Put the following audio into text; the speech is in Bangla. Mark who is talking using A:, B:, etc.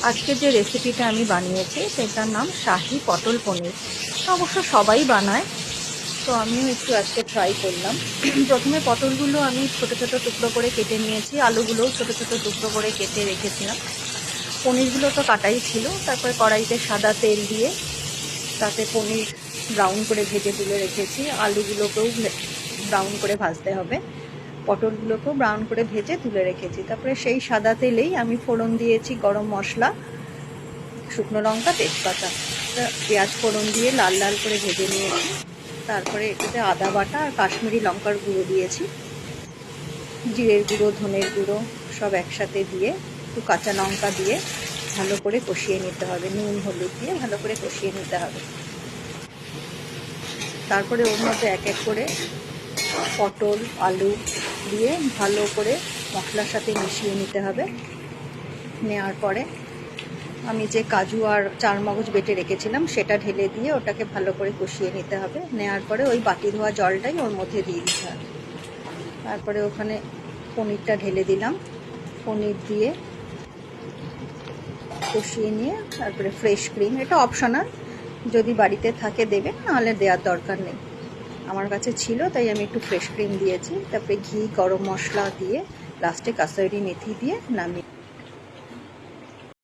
A: আজকে যে রেসিপিটা আমি বানিয়েছি সেটার নাম শাহি পটল পনির। অবশ্য সবাই বানায়, তো আমিও একটু আজকে ট্রাই করলাম। প্রথমে পটলগুলো আমি ছোট ছোট টুকরো করে কেটে নিয়েছি, আলুগুলোও ছোট ছোট টুকরো করে কেটে রেখেছিলাম। পনিরগুলো তো কাটাই ছিল। তারপরে কড়াইতে সাদা তেল দিয়ে তাতে পনির ব্রাউন করে ভেজে তুলে রেখেছি। আলুগুলোকেও ব্রাউন করে ভাজতে হবে, পটলগুলোকেও ব্রাউন করে ভেজে তুলে রেখেছি। তারপরে সেই সাদা তেলেই আমি ফোড়ন দিয়েছি গরম মশলা, শুকনো লঙ্কা, তেজপাতা। পেঁয়াজ ফোড়ন দিয়ে লাল লাল করে ভেজে নিয়েছি। তারপরে এটাতে আদা বাটা আর কাশ্মীরি লঙ্কার গুঁড়ো দিয়েছি, জিরের গুঁড়ো, ধনের গুঁড়ো সব একসাথে দিয়ে একটু কাঁচা লঙ্কা দিয়ে ভালো করে কষিয়ে নিতে হবে। নুন হলুদ দিয়ে ভালো করে কষিয়ে নিতে হবে। তারপরে ওর মধ্যে এক এক করে পটল আলু দিয়ে ভালো করে মশলার সাথে মিশিয়ে নিতে হবে। নেওয়ার পরে আমি যে কাজু আর চারমগজ বেটে রেখেছিলাম সেটা ঢেলে দিয়ে ওটাকে ভালো করে কষিয়ে নিতে হবে। নেওয়ার পরে ওই বাটি ধোয়া জলটাই ওর মধ্যে দিয়ে দিতে হবে। তারপরে ওখানে পনিরটা ঢেলে দিলাম, পনির দিয়ে কষিয়ে নিয়ে তারপরে ফ্রেশ ক্রিম, এটা অপশনাল, যদি বাড়িতে থাকে দেবেন, নাহলে দেওয়ার দরকার নেই। আমার কাছে ছিল তাই আমি একটু ফ্রেশ ক্রিম দিয়েছি। তারপরে ঘি, গরম মশলা দিয়ে লাস্টে কাসুরি মেথি দিয়ে নামিয়ে